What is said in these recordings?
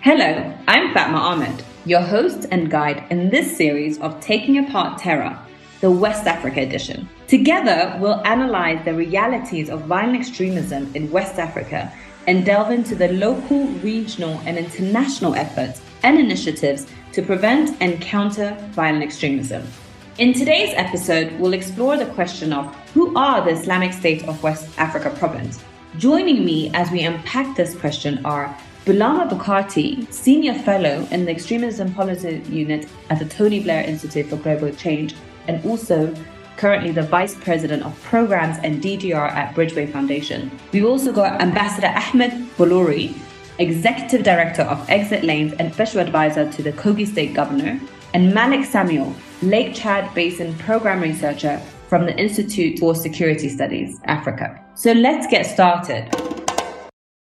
Hello, I'm Fatma Ahmed, your host and guide in this series of Taking Apart Terror, the West Africa edition. Together, we'll analyze the realities of violent extremism in West Africa and delve into the local, regional, and international efforts and initiatives to prevent and counter violent extremism. In today's episode, we'll explore the question of who are the Islamic State of West Africa province? Joining me as we unpack this question are Bulama Bukarti, Senior Fellow in the Extremism Policy Unit at the Tony Blair Institute for Global Change, and also currently the Vice President of Programs and DGR at Bridgeway Foundation. We've also got Ambassador Ahmed Bolori, Executive Director of Exit Lanes and Special Advisor to the Kogi State Governor, and Malik Samuel, Lake Chad Basin Program Researcher from the Institute for Security Studies, Africa. So let's get started.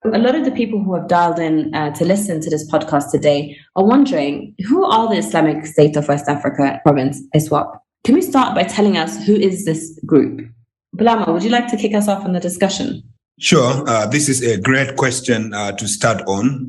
A lot of the people who have dialed in to listen to this podcast today are wondering, who are the Islamic State of West Africa province, ISWAP? Can we start by telling us who is this group? Bulama, would you like to kick us off on the discussion? Sure. This is a great question to start on.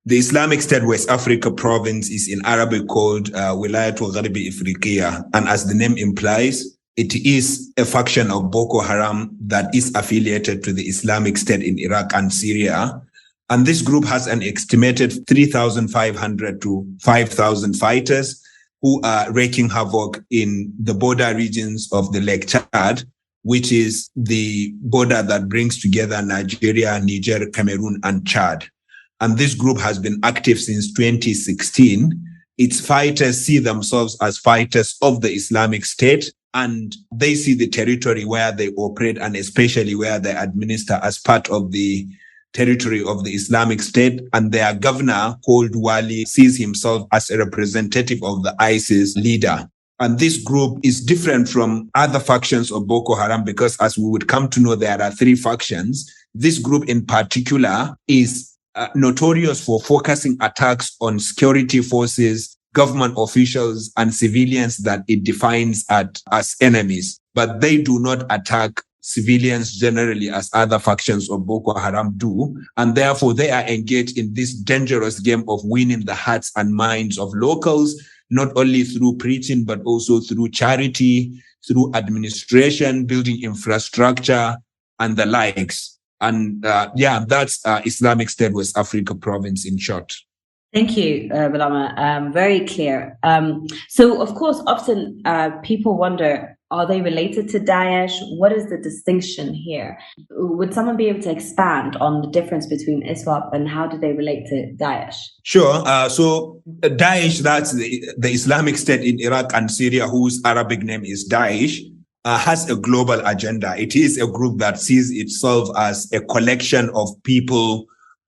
The Islamic State West Africa province is in Arabic called Wilayat al-Gharbi Ifriqiya, and as the name implies, it is a faction of Boko Haram that is affiliated to the Islamic State in Iraq and Syria. And this group has an estimated 3,500 to 5,000 fighters who are wreaking havoc in the border regions of the Lake Chad, which is the border that brings together Nigeria, Niger, Cameroon, and Chad. And this group has been active since 2016. Its fighters see themselves as fighters of the Islamic State, and they see the territory where they operate and especially where they administer as part of the territory of the Islamic State. And their governor, called Wali, sees himself as a representative of the ISIS leader. And this group is different from other factions of Boko Haram because, as we would come to know, there are three factions. This group in particular is notorious for focusing attacks on security forces, government officials, and civilians that it defines as enemies. But they do not attack civilians generally as other factions of Boko Haram do. And therefore, they are engaged in this dangerous game of winning the hearts and minds of locals, not only through preaching, but also through charity, through administration, building infrastructure, and the likes. And that's Islamic State West Africa province in short. Thank you, Bulama. Very clear. So, of course, often people wonder, are they related to Daesh? What is the distinction here? Would someone be able to expand on the difference between ISWAP and how do they relate to Daesh? Sure. So Daesh, that's the Islamic State in Iraq and Syria, whose Arabic name is Daesh, has a global agenda. It is a group that sees itself as a collection of people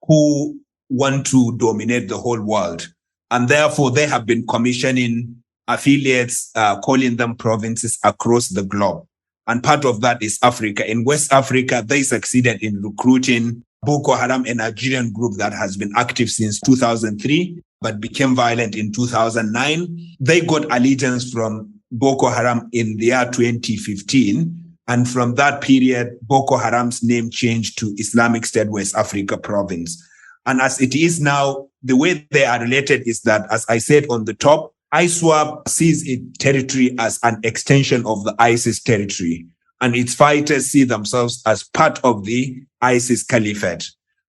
who want to dominate the whole world. And therefore, they have been commissioning affiliates, calling them provinces across the globe. And part of that is Africa. In West Africa, they succeeded in recruiting Boko Haram, a Nigerian group that has been active since 2003, but became violent in 2009. They got allegiance from Boko Haram in the year 2015. And from that period, Boko Haram's name changed to Islamic State West Africa province. And as it is now, the way they are related is that, as I said on the top, ISWAP sees its territory as an extension of the ISIS territory. And its fighters see themselves as part of the ISIS caliphate.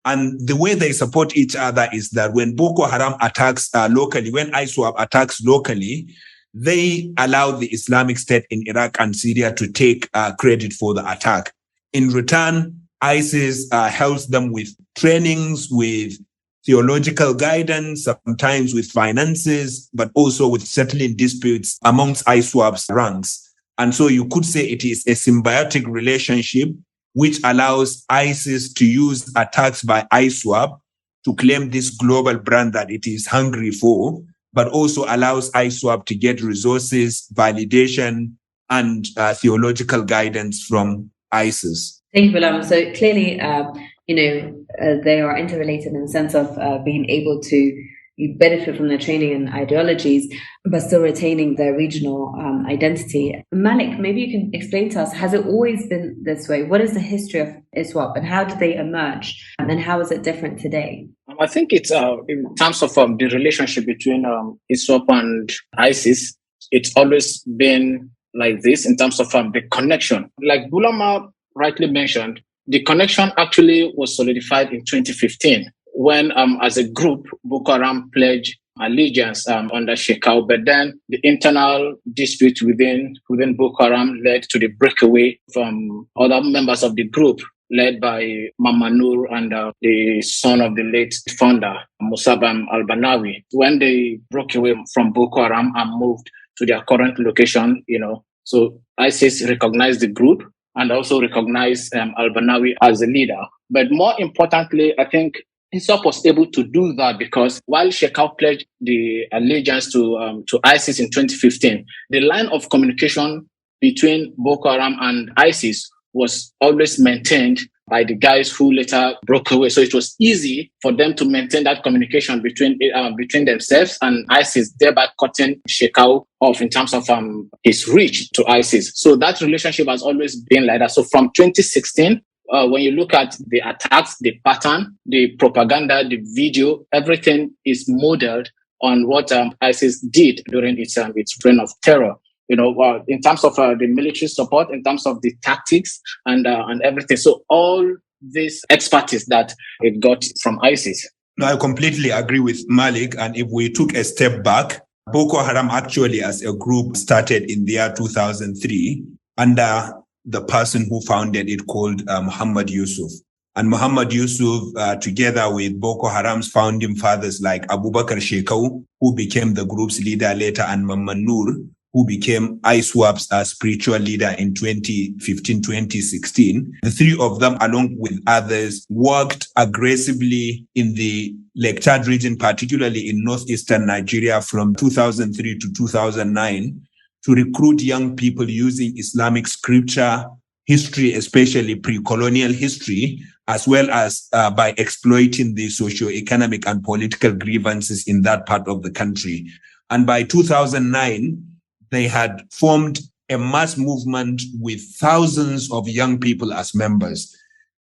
And the way they support each other is that when Boko Haram attacks locally, when ISWAP attacks locally, they allow the Islamic State in Iraq and Syria to take credit for the attack. In return, ISIS helps them with trainings, with theological guidance, sometimes with finances, but also with settling disputes amongst ISWAP's ranks. And so you could say it is a symbiotic relationship which allows ISIS to use attacks by ISWAP to claim this global brand that it is hungry for, but also allows ISWAP to get resources, validation, and theological guidance from ISIS. Thank you, Bulama. So clearly, they are interrelated in the sense of being able to benefit from their training and ideologies, but still retaining their regional identity. Malik, maybe you can explain to us, has it always been this way? What is the history of ISWAP and how did they emerge? And how is it different today? I think it's in terms of the relationship between ISWAP and ISIS, it's always been like this in terms of the connection. Like Bulama rightly mentioned, the connection actually was solidified in 2015 when, as a group, Boko Haram pledged allegiance under Shekau, but then the internal dispute within Boko Haram led to the breakaway from other members of the group, led by Mama Nur and the son of the late founder, Musab al-Banawi. When they broke away from Boko Haram and moved to their current location, so ISIS recognized the group and also recognized al-Banawi as a leader. But more importantly, I think ISWAP was able to do that because while Shekau pledged the allegiance to ISIS in 2015, the line of communication between Boko Haram and ISIS was always maintained by the guys who later broke away. So it was easy for them to maintain that communication between themselves and ISIS, thereby cutting Shekau off in terms of his reach to ISIS. So that relationship has always been like that. So from 2016, when you look at the attacks, the pattern, the propaganda, the video, everything is modeled on what ISIS did during its reign of terror. In terms of the military support, in terms of the tactics and everything. So all this expertise that it got from ISIS. No, I completely agree with Malik. And if we took a step back, Boko Haram actually as a group started in the year 2003 under the person who founded it called Muhammad Yusuf. And Muhammad Yusuf, together with Boko Haram's founding fathers like Abu Bakr Shekau, who became the group's leader later, and Mama Nur, who became ISWAP's spiritual leader in 2015-2016. The three of them, along with others, worked aggressively in the Lake Chad region, particularly in northeastern Nigeria from 2003 to 2009, to recruit young people using Islamic scripture, history, especially pre-colonial history, as well as by exploiting the socio-economic and political grievances in that part of the country. And by 2009, they had formed a mass movement with thousands of young people as members.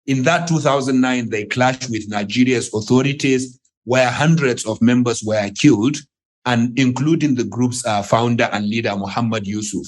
In that 2009, they clashed with Nigeria's authorities, where hundreds of members were killed, and including the group's founder and leader, Muhammad Yusuf.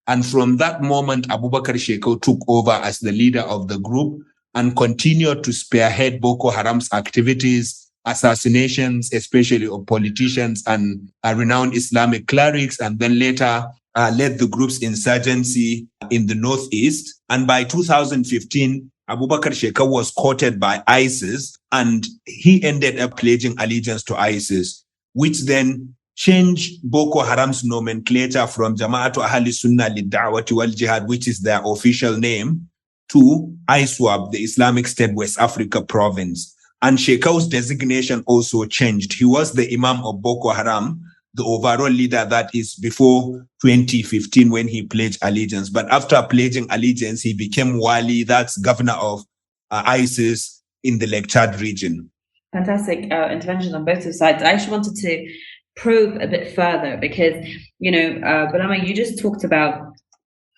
And from that moment, Abu Bakr Shekau took over as the leader of the group and continued to spearhead Boko Haram's activities, assassinations, especially of politicians and renowned Islamic clerics, and then later led the group's insurgency in the northeast. And by 2015, Abu Bakr Shekau was courted by ISIS, and he ended up pledging allegiance to ISIS, which then changed Boko Haram's nomenclature from Jama'atu Ahli Sunnah Lid-Da'wati wal Jihad, which is their official name, to ISWAP, the Islamic State West Africa province. And Shekau's designation also changed. He was the Imam of Boko Haram, the overall leader, that is before 2015 when he pledged allegiance. But after pledging allegiance, he became Wali, that's governor of ISIS in the Lake Chad region. Fantastic interventions on both sides. I actually wanted to probe a bit further because, Bulama, you just talked about,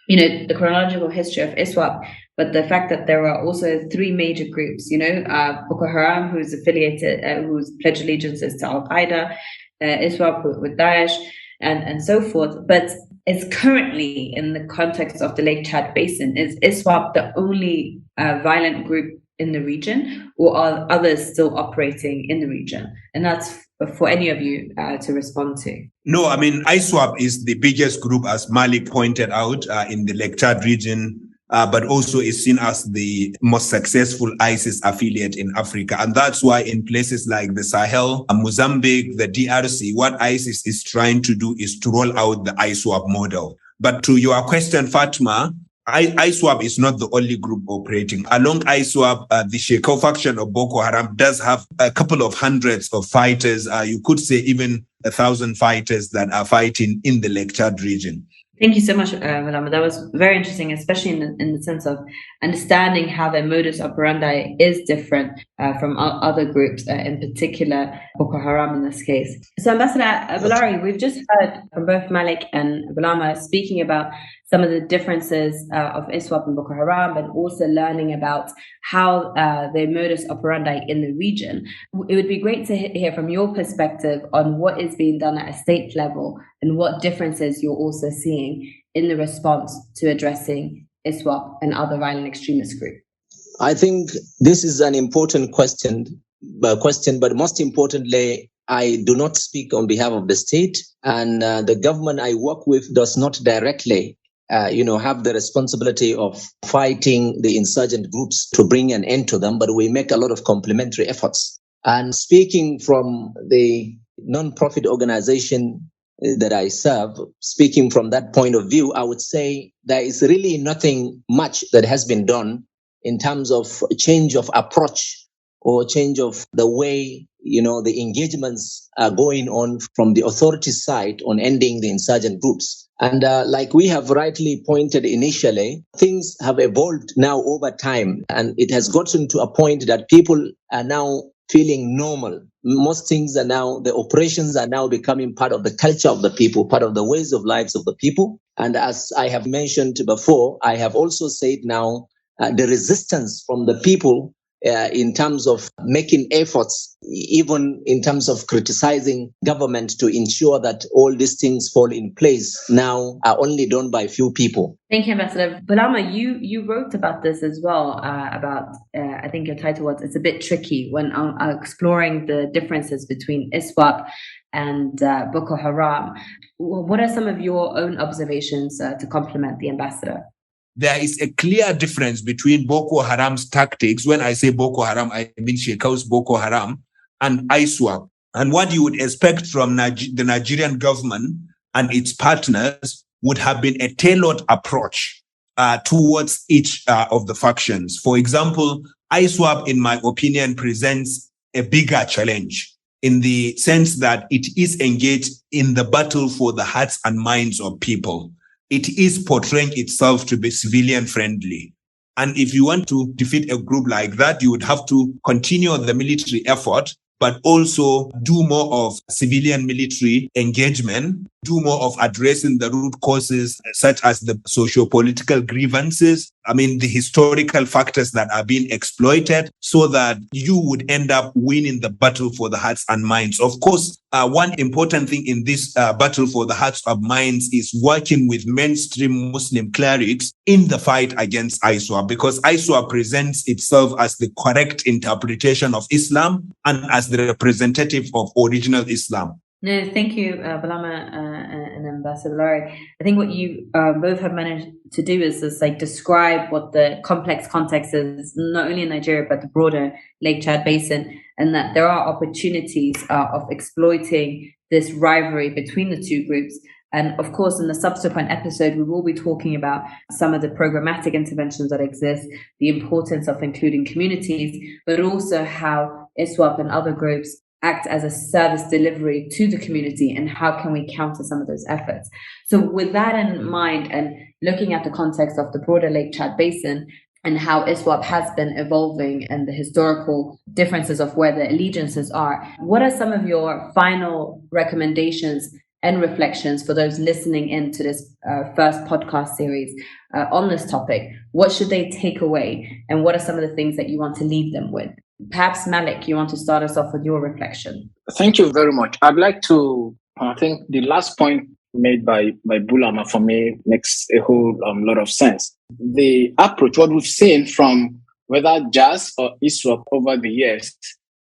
the chronological history of ISWAP, but the fact that there are also three major groups, Boko Haram, who's affiliated, whose pledged allegiance is to Al-Qaeda, ISWAP with Daesh, and so forth. But it's currently in the context of the Lake Chad Basin. Is ISWAP the only violent group in the region, or are others still operating in the region? And that's for any of you to respond to. No, I mean, ISWAP is the biggest group, as Malik pointed out, in the Lake Chad region, but also is seen as the most successful ISIS affiliate in Africa. And that's why in places like the Sahel, Mozambique, the DRC, what ISIS is trying to do is to roll out the ISWAP model. But to your question, Fatma, ISWAP is not the only group operating. Along ISWAP, the Shekau faction of Boko Haram does have a couple of hundreds of fighters. You could say even 1,000 fighters that are fighting in the Lake Chad region. Thank you so much, Bulama. That was very interesting, especially in the sense of understanding how their modus operandi is different from other groups, in particular Boko Haram in this case. So, Ambassador Bolori, we've just heard from both Malik and Bulama speaking about some of the differences of ISWAP and Boko Haram, and also learning about how their modus operandi in the region. It would be great to hear from your perspective on what is being done at a state level and what differences you're also seeing in the response to addressing ISWAP and other violent extremist groups. I think this is an important question, but most importantly, I do not speak on behalf of the state, and the government I work with does not directly, have the responsibility of fighting the insurgent groups to bring an end to them, but we make a lot of complementary efforts. And speaking from the non-profit organization that I serve, speaking from that point of view, I would say there is really nothing much that has been done in terms of change of approach or change of the way, the engagements are going on from the authority side on ending the insurgent groups. And like we have rightly pointed initially, things have evolved now over time, and it has gotten to a point that people are now feeling normal. Most things are now, the operations are now becoming part of the culture of the people, part of the ways of lives of the people. And as I have mentioned before, I have also said now, the resistance from the people in terms of making efforts, even in terms of criticizing government to ensure that all these things fall in place now are only done by few people. Thank you, Ambassador. Bulama, you wrote about this as well, I think your title was, "It's a bit tricky," when exploring the differences between ISWAP and Boko Haram. What are some of your own observations to complement the ambassador? There is a clear difference between Boko Haram's tactics. When I say Boko Haram, I mean Shekau's Boko Haram, and ISWAP. And what you would expect from the Nigerian government and its partners would have been a tailored approach towards each of the factions. For example, ISWAP, in my opinion, presents a bigger challenge in the sense that it is engaged in the battle for the hearts and minds of people. It is portraying itself to be civilian friendly. And if you want to defeat a group like that, you would have to continue the military effort, but also do more of civilian military engagement, do more of addressing the root causes, such as the socio-political grievances, the historical factors that are being exploited, so that you would end up winning the battle for the hearts and minds. Of course, one important thing in this battle for the hearts and minds is working with mainstream Muslim clerics in the fight against ISWAP, because ISWAP presents itself as the correct interpretation of Islam and as the representative of original Islam. No, thank you, Bulama and Ambassador Bolori. I think what you both have managed to do is describe what the complex context is, not only in Nigeria, but the broader Lake Chad Basin, and that there are opportunities of exploiting this rivalry between the two groups. And of course, in the subsequent episode, we will be talking about some of the programmatic interventions that exist, the importance of including communities, but also how ISWAP and other groups act as a service delivery to the community, and how can we counter some of those efforts. So with that in mind, and looking at the context of the broader Lake Chad Basin and how ISWAP has been evolving and the historical differences of where the allegiances are, what are some of your final recommendations and reflections for those listening in to this first podcast series on this topic? What should they take away, and what are some of the things that you want to leave them with? Perhaps, Malik, you want to start us off with your reflection. Thank you very much. I'd like to, I think the last point made by Bulama for me makes a whole lot of sense. The approach, what we've seen from whether JAS or ISWAP over the years,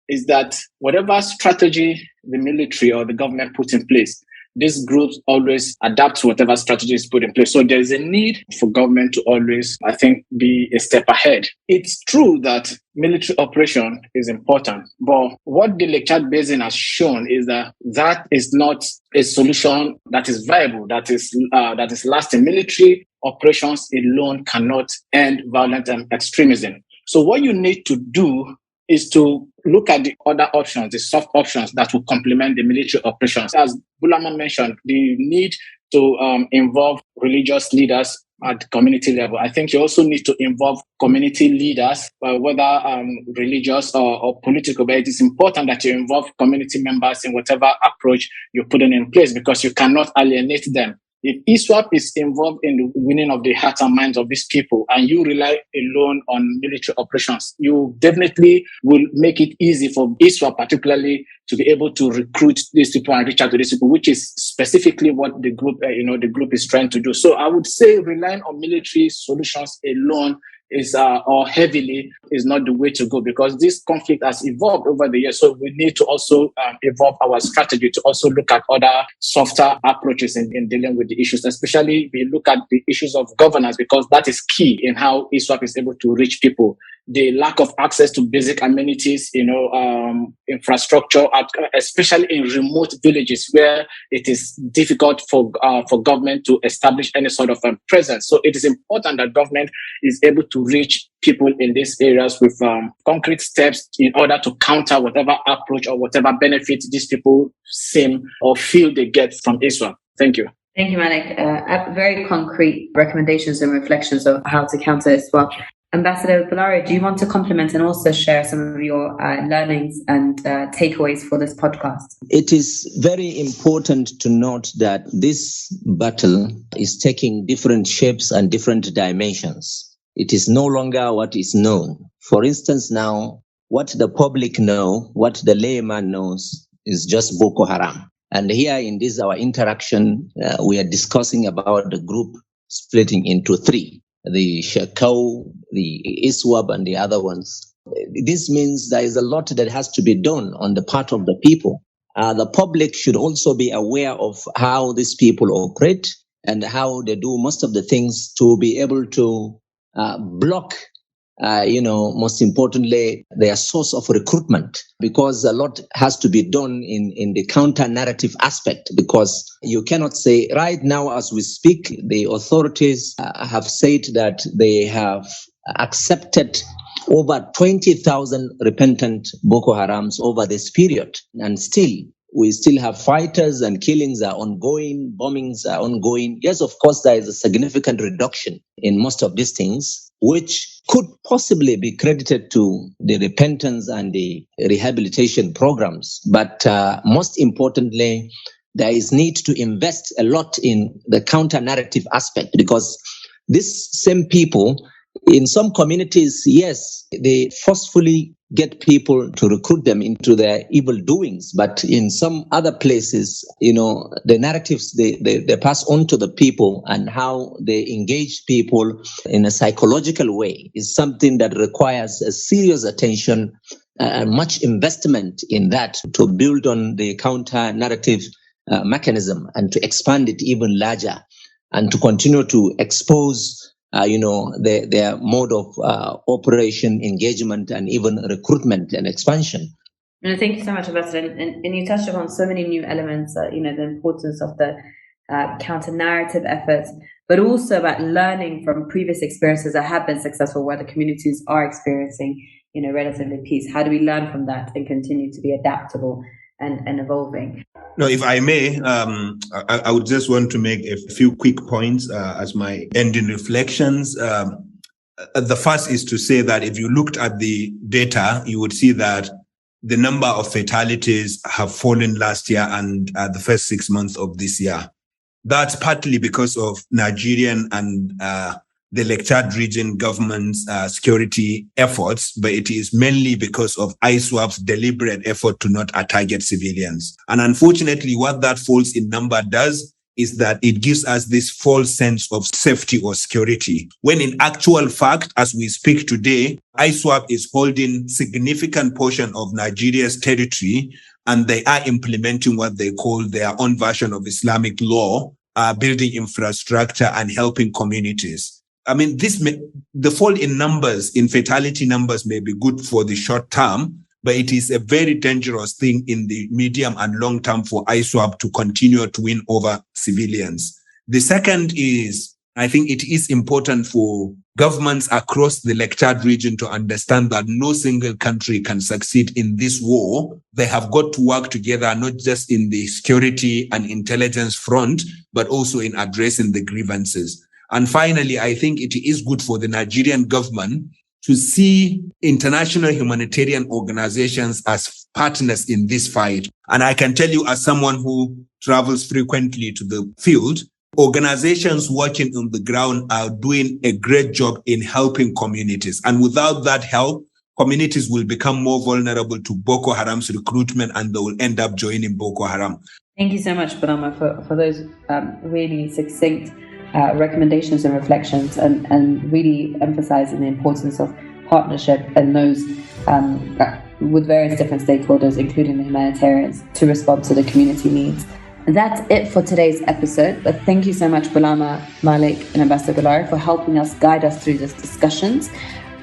is that whatever strategy the military or the government puts in place, these groups always adapt to whatever strategy is put in place. So there's a need for government to always, I think, be a step ahead. It's true that military operation is important, but what the Lake Chad Basin has shown is that that is not a solution that is viable, that is lasting. Military operations alone cannot end violent extremism. So what you need to do is to look at the other options, the soft options that will complement the military operations. As Bulama mentioned, the need to involve religious leaders at the community level. I think you also need to involve community leaders, whether religious or political, but it is important that you involve community members in whatever approach you're putting in place, because you cannot alienate them. If ISWAP is involved in the winning of the hearts and minds of these people, and you rely alone on military operations, you definitely will make it easy for ISWAP particularly to be able to recruit these people and reach out to these people, which is specifically what the group, the group is trying to do. So I would say relying on military solutions alone is or heavily is not the way to go, because this conflict has evolved over the years. So we need to also evolve our strategy to also look at other softer approaches in dealing with the issues, especially we look at the issues of governance, because that is key in how ISWAP is able to reach people. The lack of access to basic amenities, infrastructure, especially in remote villages where it is difficult for government to establish any sort of presence. So it is important that government is able to reach people in these areas with concrete steps in order to counter whatever approach or whatever benefit these people seem or feel they get from ISWAP. Thank you. Thank you, Malik. Very concrete recommendations and reflections of how to counter ISWAP. Ambassador Bolori, do you want to complement and also share some of your learnings and takeaways for this podcast? It is very important to note that this battle is taking different shapes and different dimensions. It is no longer what is known. For instance, now, what the public know, what the layman knows is just Boko Haram. And here in this, our interaction, we are discussing about the group splitting into three. The Shekau, the ISWAP, and the other ones. This means there is a lot that has to be done on the part of the people. The public should also be aware of how these people operate and how they do most of the things to be able to block, most importantly, their source of recruitment, because a lot has to be done in the counter-narrative aspect, because you cannot say right now as we speak, the authorities have said that they have accepted over 20,000 repentant Boko Harams over this period. And still, we still have fighters and killings are ongoing, bombings are ongoing. Yes, of course, there is a significant reduction in most of these things, which could possibly be credited to the repentance and the rehabilitation programs. But most importantly, there is need to invest a lot in the counter-narrative aspect, because these same people, in some communities, yes, they forcefully get people to recruit them into their evil doings. But in some other places, the narratives they pass on to the people and how they engage people in a psychological way is something that requires a serious attention and much investment in that to build on the counter-narrative mechanism and to expand it even larger and to continue to expose their mode of operation, engagement, and even recruitment and expansion. Thank you so much, Ambassador. And you touched upon so many new elements, the importance of the counter-narrative efforts, but also about learning from previous experiences that have been successful where the communities are experiencing, relatively peace. How do we learn from that and continue to be adaptable and evolving? No, if I may, I would just want to make a few quick points as my ending reflections. The first is to say that if you looked at the data, you would see that the number of fatalities have fallen last year and the first 6 months of this year. That's partly because of Nigerian and the Lake Chad region government's security efforts, but it is mainly because of ISWAP's deliberate effort to not target civilians. And unfortunately, what that false in number does is that it gives us this false sense of safety or security. When in actual fact, as we speak today, ISWAP is holding significant portion of Nigeria's territory, and they are implementing what they call their own version of Islamic law, building infrastructure and helping communities. I mean, the fall in numbers, in fatality numbers may be good for the short term, but it is a very dangerous thing in the medium and long term for ISWAP to continue to win over civilians. The second is, I think it is important for governments across the Lake Chad region to understand that no single country can succeed in this war. They have got to work together, not just in the security and intelligence front, but also in addressing the grievances. And finally, I think it is good for the Nigerian government to see international humanitarian organizations as partners in this fight. And I can tell you, as someone who travels frequently to the field, organizations working on the ground are doing a great job in helping communities. And without that help, communities will become more vulnerable to Boko Haram's recruitment and they will end up joining Boko Haram. Thank you so much, Bulama, for those really succinct recommendations and reflections and really emphasizing the importance of partnership and those with various different stakeholders, including the humanitarians, to respond to the community needs. That's it for today's episode. But thank you so much, Bulama, Malik, and Ambassador Bolori, for helping us guide us through these discussions.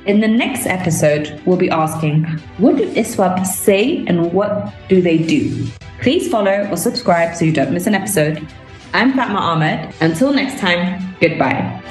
In the next episode, we'll be asking, what do ISWAP say and what do they do? Please follow or subscribe so you don't miss an episode. I'm Fatma Ahmed. Until next time, goodbye.